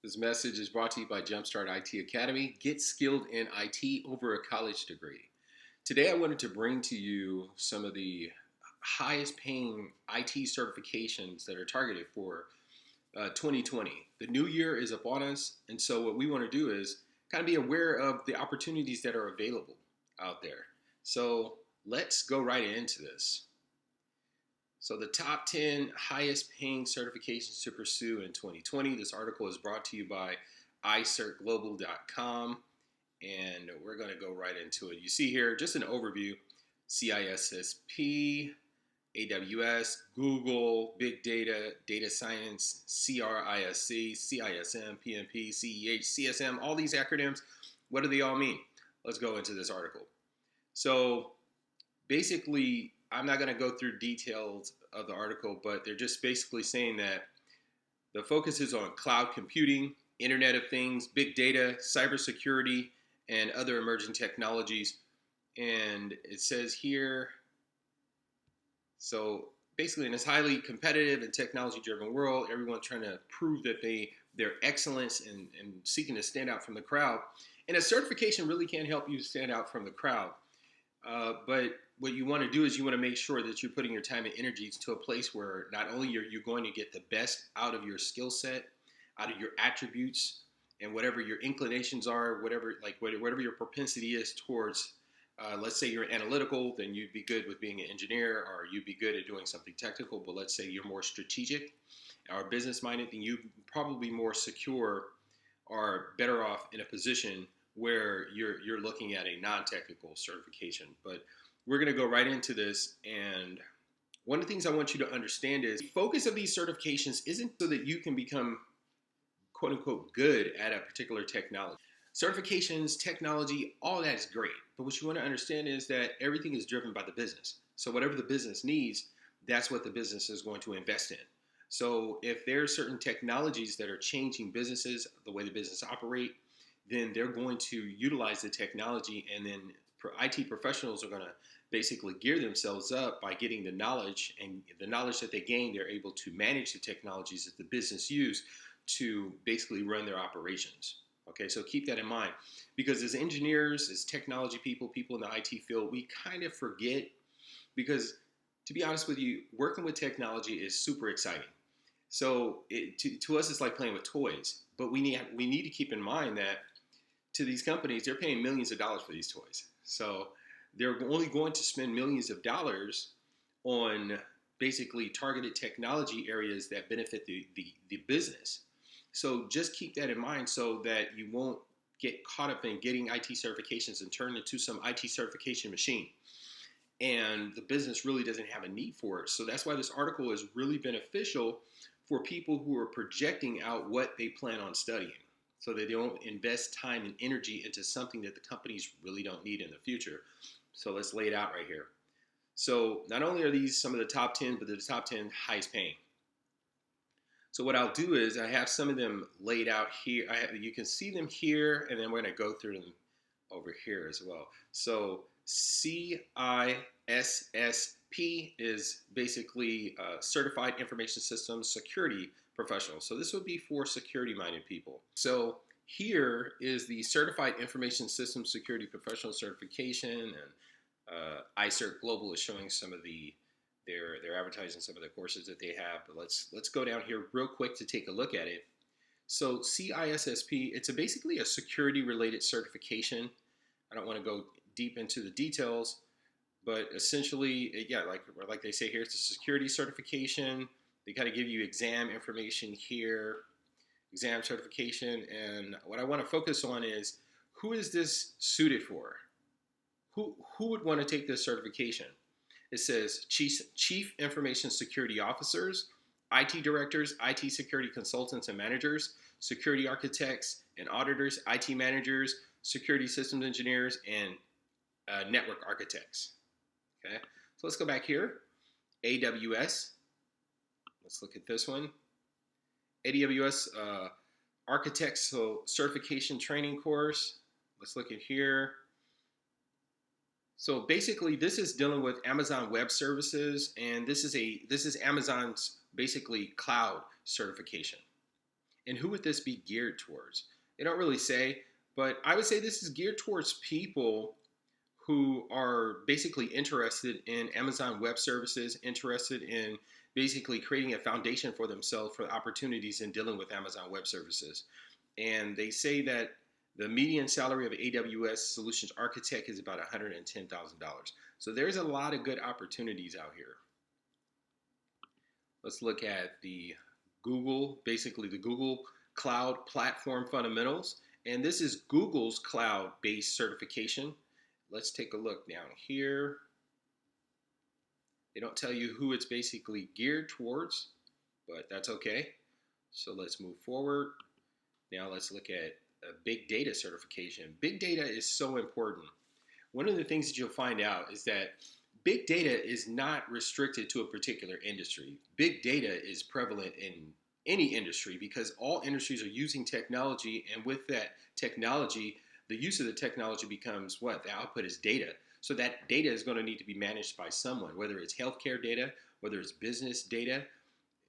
This message is brought to you by JumpStart IT Academy. Get skilled in IT over a college degree. Today I wanted to bring to you some of the highest paying IT certifications that are targeted for 2020. The new year is upon us, and so what we want to do is kind of be aware of the opportunities that are available out there. So let's go right into this. So the top 10 highest paying certifications to pursue in 2020. This article is brought to you by icertglobal.com, and we're going to go right into it. You see here just an overview: Cissp, AWS, Google, Big Data, Data Science, CRISC, CISM, PMP, CEH, CSM, all these acronyms. What do they all mean? Let's go into this article. So basically, I'm not going to go through details of the article, but they're just basically saying that the focus is on cloud computing, Internet of Things, big data, cybersecurity, and other emerging technologies. And it says here, so basically in this highly competitive and technology-driven world, everyone's trying to prove that their excellence and seeking to stand out from the crowd. And a certification really can help you stand out from the crowd. But what you want to do is you want to make sure that you're putting your time and energy to a place where not only you're going to get the best out of your skill set, out of your attributes, and whatever your inclinations are, whatever your propensity is towards, let's say you're analytical, then you'd be good with being an engineer, or you'd be good at doing something technical. But let's say you're more strategic or business-minded, then you'd probably be more secure or better off in a position where you're looking at a non-technical certification. But we're going to go right into this, and one of the things I want you to understand is the focus of these certifications isn't so that you can become quote-unquote good at a particular technology. Certifications, technology, all that is great, but what you want to understand is that everything is driven by the business. So whatever the business needs, that's what the business is going to invest in. So if there are certain technologies that are changing businesses, the way the business operate, then they're going to utilize the technology, and then IT professionals are going to basically gear themselves up by getting the knowledge, and the knowledge that they gain, they're able to manage the technologies that the business use to basically run their operations. Okay, so keep that in mind, because as engineers, as technology people in the IT field, we kind of forget, because to be honest with you, working with technology is super exciting. So to us, it's like playing with toys, but we need to keep in mind that to these companies, they're paying millions of dollars for these toys. So they're only going to spend millions of dollars on basically targeted technology areas that benefit the business. So just keep that in mind so that you won't get caught up in getting IT certifications and turn into some IT certification machine, and the business really doesn't have a need for it. So that's why this article is really beneficial for people who are projecting out what they plan on studying, so that they don't invest time and energy into something that the companies really don't need in the future. So let's lay it out right here. So not only are these some of the top 10, but they're the top 10 highest paying. So what I'll do is I have some of them laid out here. You can see them here, and then we're going to go through them over here as well. So CISSP is basically Certified Information Systems Security Professional. So this would be for security-minded people. So here is the Certified Information Systems Security Professional certification, and iCert Global is showing some of they're advertising some of the courses that they have. But let's go down here real quick to take a look at it. So CISSP, it's basically a security-related certification. I don't want to go deep into the details, but essentially, yeah, like they say here, it's a security certification. They kind of give you exam information here, exam certification. And what I want to focus on is, who is this suited for? Who would want to take this certification? It says Chief Information Security Officers, IT Directors, IT Security Consultants and Managers, Security Architects and Auditors, IT Managers, Security Systems Engineers, and Network Architects. Okay, so let's go back here. AWS. Let's look at this one. AWS Architects, so certification training course. Let's look at here. So basically, this is dealing with Amazon Web Services, and this is Amazon's basically cloud certification. And who would this be geared towards? They don't really say, but I would say this is geared towards people who are basically interested in Amazon Web Services, interested in basically creating a foundation for themselves for opportunities in dealing with Amazon Web Services. And they say that the median salary of AWS solutions architect is about $110,000. So there's a lot of good opportunities out here. Let's look at the Google, basically the Google Cloud Platform Fundamentals. And this is Google's cloud-based certification. Let's take a look down here. They don't tell you who it's basically geared towards, but that's okay. So let's move forward. Now let's look at a big data certification. Big data is so important. One of the things that you'll find out is that big data is not restricted to a particular industry. Big data is prevalent in any industry because all industries are using technology, and with that technology, the use of the technology becomes what? The output is data. So that data is going to need to be managed by someone, whether it's healthcare data, whether it's business data.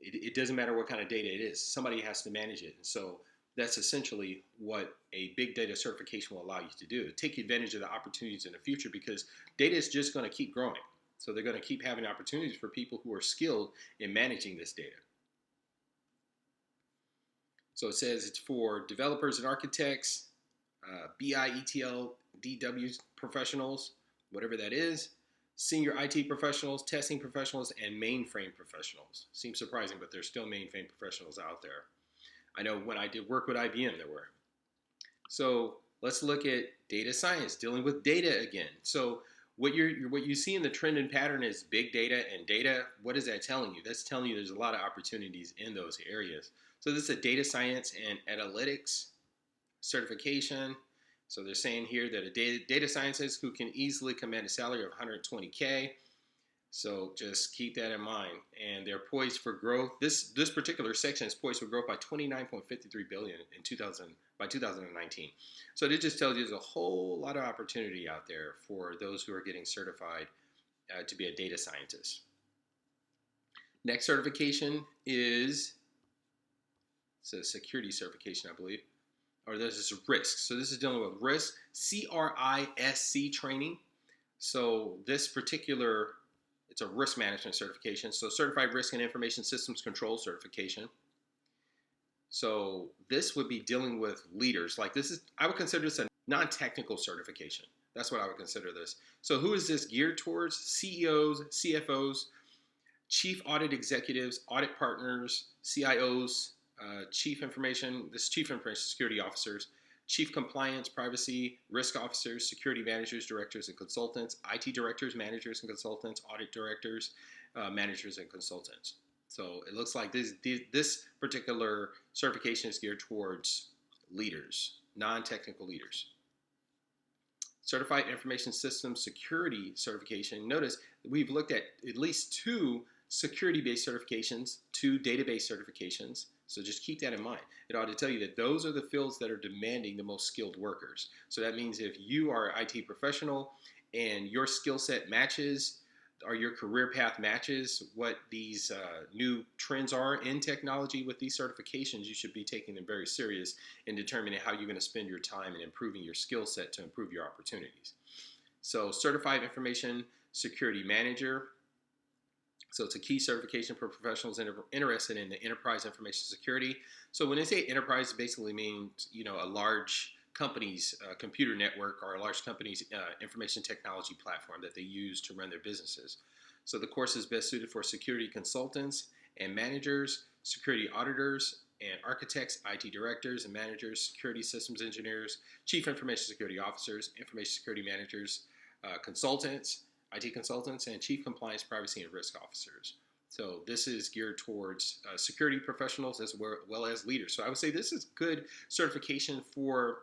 It doesn't matter what kind of data it is. Somebody has to manage it. And so that's essentially what a big data certification will allow you to do. Take advantage of the opportunities in the future because data is just going to keep growing. So they're going to keep having opportunities for people who are skilled in managing this data. So it says it's for developers and architects, BI, ETL, DW professionals, whatever that is, senior IT professionals, testing professionals, and mainframe professionals. Seems surprising, but there's still mainframe professionals out there. I know when I did work with IBM, there were. So let's look at data science, dealing with data again. So what you see in the trend and pattern is big data and data. What is that telling you? That's telling you there's a lot of opportunities in those areas. So this is a data science and analytics certification. So they're saying here that a data scientist who can easily command a salary of 120K. So just keep that in mind. And they're poised for growth. This particular section is poised for growth by 29.53 billion by 2019. So it just tells you there's a whole lot of opportunity out there for those who are getting certified to be a data scientist. Next certification is a security certification, I believe. Or this is risk. So this is dealing with risk, CRISC training. So this particular, it's a risk management certification. So certified risk and information systems control certification. So this would be dealing with leaders. Like this is, I would consider this a non-technical certification. That's what I would consider this. So who is this geared towards? CEOs, CFOs, chief audit executives, audit partners, CIOs, chief information security officers, chief compliance, privacy, risk officers, security managers, directors, and consultants, IT directors, managers, and consultants, audit directors, managers, and consultants. So it looks like this particular certification is geared towards leaders, non-technical leaders. Certified Information Systems Security certification. Notice we've looked at least 2 security-based certifications, 2 database certifications. So just keep that in mind. It ought to tell you that those are the fields that are demanding the most skilled workers. So that means if you are an IT professional and your skill set matches or your career path matches what these new trends are in technology with these certifications, you should be taking them very serious in determining how you're going to spend your time and improving your skill set to improve your opportunities. So Certified Information Security Manager. So it's a key certification for professionals interested in the enterprise information security. So when they say enterprise, it basically means, a large company's computer network or a large company's information technology platform that they use to run their businesses. So the course is best suited for security consultants and managers, security auditors and architects, IT directors and managers, security systems engineers, chief information security officers, information security managers, consultants, IT consultants, and chief compliance, privacy, and risk officers. So this is geared towards security professionals as well as leaders. So I would say this is good certification for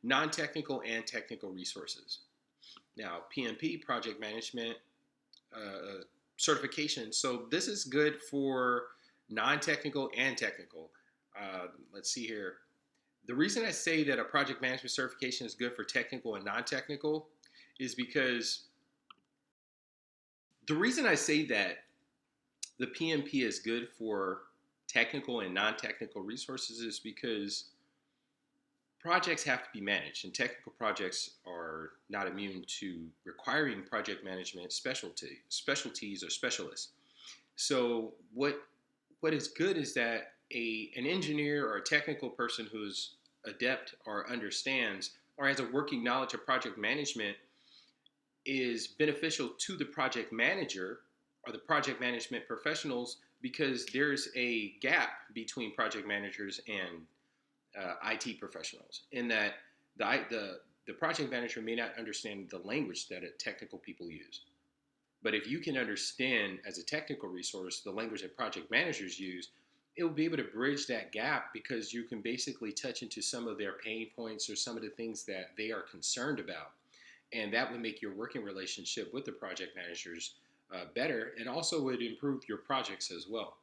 non-technical and technical resources. Now, PMP, project management certification. So this is good for non-technical and technical. Let's see here. The reason I say that a project management certification is good for technical and non-technical is because the reason I say that the PMP is good for technical and non-technical resources is because projects have to be managed, and technical projects are not immune to requiring project management specialties or specialists. So what is good is that an engineer or a technical person who's adept or understands or has a working knowledge of project management is beneficial to the project manager or the project management professionals, because there's a gap between project managers and IT professionals, in that the project manager may not understand the language that technical people use. But if you can understand as a technical resource the language that project managers use, it will be able to bridge that gap, because you can basically touch into some of their pain points or some of the things that they are concerned about. And that would make your working relationship with the project managers better, and also would improve your projects as well.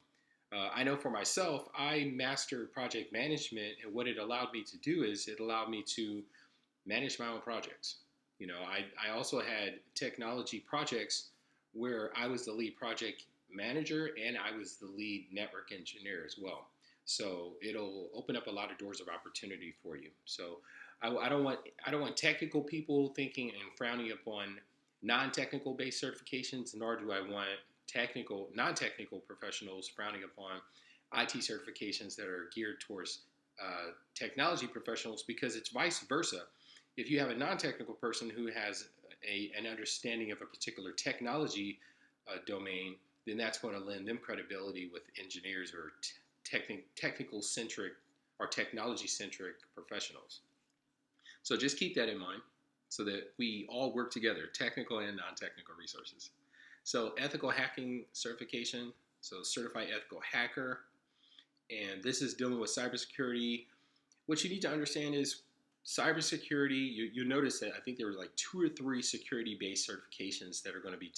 I know for myself, I mastered project management, and what it allowed me to do is it allowed me to manage my own projects. I also had technology projects where I was the lead project manager and I was the lead network engineer as well. So it'll open up a lot of doors of opportunity for you. So I don't want technical people thinking and frowning upon non-technical based certifications, nor do I want non-technical professionals frowning upon IT certifications that are geared towards technology professionals, because it's vice versa. If you have a non-technical person who has an understanding of a particular technology domain, then that's going to lend them credibility with engineers or technical centric or technology centric professionals. So just keep that in mind, so that we all work together, technical and non-technical resources. So ethical hacking certification, so certified ethical hacker, and this is dealing with cybersecurity. What you need to understand is cybersecurity. You notice that I think there were like 2 or 3 security-based certifications that are going to be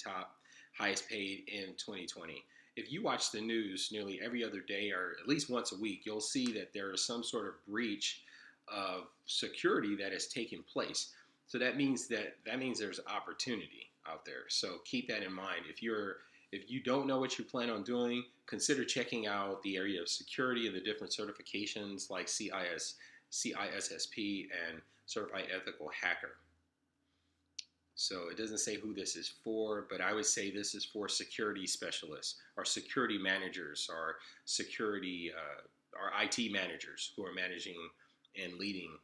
highest paid in 2020. If you watch the news nearly every other day or at least once a week, you'll see that there is some sort of breach of security that has taken place. So that means there's opportunity out there. So keep that in mind. If you don't know what you plan on doing, consider checking out the area of security and the different certifications like CISSP and Certified Ethical Hacker. So it doesn't say who this is for, but I would say this is for security specialists or security managers or security or IT managers who are managing and leading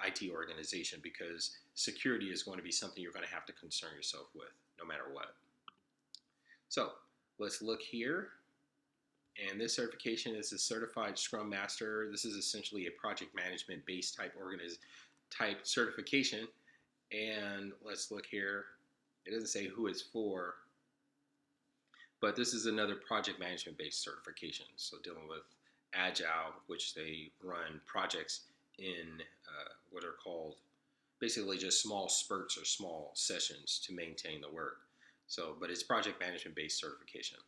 IT organization, because security is going to be something you're going to have to concern yourself with no matter what. So let's look here. And this certification is a Certified Scrum Master. This is essentially a project management based type certification. And let's look here. It doesn't say who it's for, but this is another project management based certification. So dealing with Agile, which they run projects in what are called basically just small spurts or small sessions to maintain the work. So, but it's project management based certification.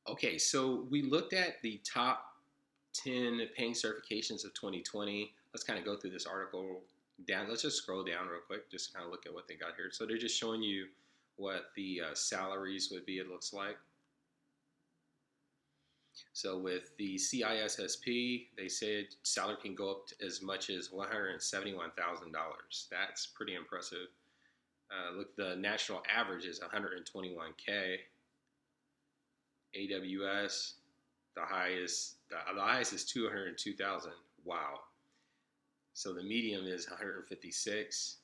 Okay, so we looked at the top 10 paying certifications of 2020. Let's kind of go through this article down. Let's just scroll down real quick, just kind of look at what they got here. So they're just showing you what the salaries would be, it looks like. So with the CISSP, they said salary can go up to as much as $171,000. That's pretty impressive. Look, the national average is $121K. AWS, the highest is $202,000. Wow. So the medium is $156,000.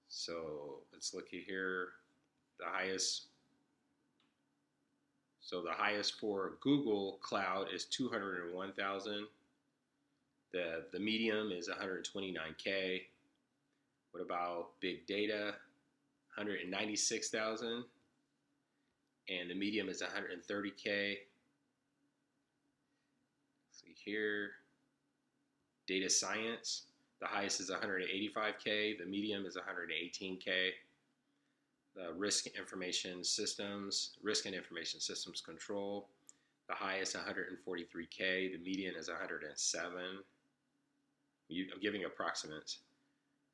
So let's look at here. The highest for Google Cloud is $201,000. The medium is $129K. What about big data? $196,000. And the medium is $130K. See here, data science. The highest is $185K. The medium is $118K. The risk and information systems control. The highest $143K. The median is $107. I'm giving approximates.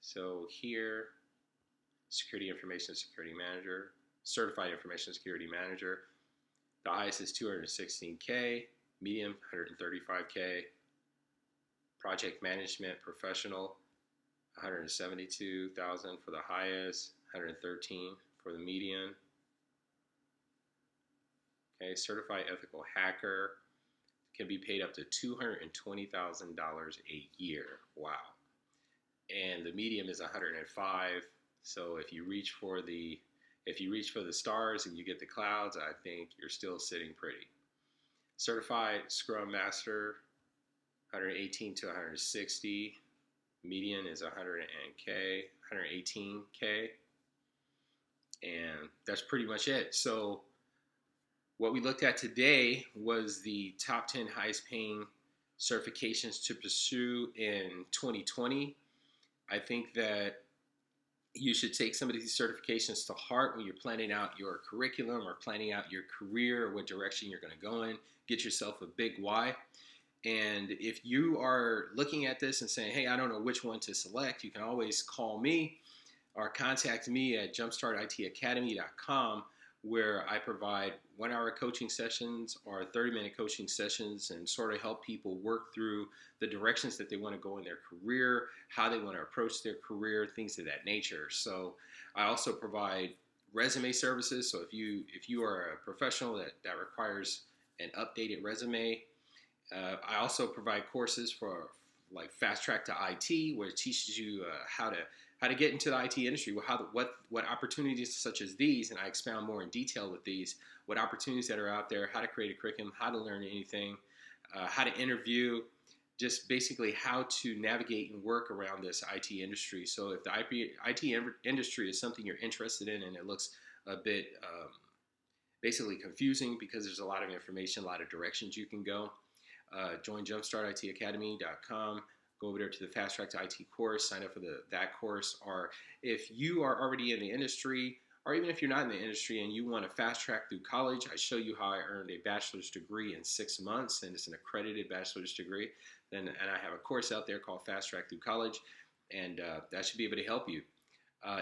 So here, security information security manager. Certified Information Security Manager. The highest is $216K, medium $135K, Project Management Professional $172,000 for the highest, $113,000 for the median. Okay, Certified Ethical Hacker can be paid up to $220,000 a year. Wow. And the medium is 105. So if you reach for the stars and you get the clouds, I think you're still sitting pretty. Certified Scrum Master, 118 to 160. Median is 118K. And that's pretty much it. So what we looked at today was the top 10 highest paying certifications to pursue in 2020. I think that you should take some of these certifications to heart when you're planning out your curriculum or planning out your career or what direction you're going to go in. Get yourself a big why. And if you are looking at this and saying, hey, I don't know which one to select, you can always call me or contact me at JumpStartITAcademy.com, where I provide 1-hour coaching sessions or 30-minute coaching sessions and sort of help people work through the directions that they want to go in their career, how they want to approach their career, things of that nature. So I also provide resume services. So if you are a professional that requires an updated resume, I also provide courses for like Fast Track to IT, where it teaches you how to get into the IT industry, what opportunities such as these, and I expound more in detail with these, what opportunities that are out there, how to create a curriculum, how to learn anything, how to interview, just basically how to navigate and work around this IT industry. So if the IT industry is something you're interested in and it looks a bit basically confusing because there's a lot of information, a lot of directions you can go, join JumpStartITAcademy.com. Go over there to the Fast Track to IT course, sign up for that course. Or if you are already in the industry, or even if you're not in the industry and you want to fast track through college, I show you how I earned a bachelor's degree in 6 months, and it's an accredited bachelor's degree. And I have a course out there called Fast Track Through College, and that should be able to help you.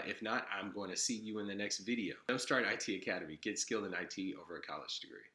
If not, I'm going to see you in the next video. JumpStart IT Academy. Get skilled in IT over a college degree.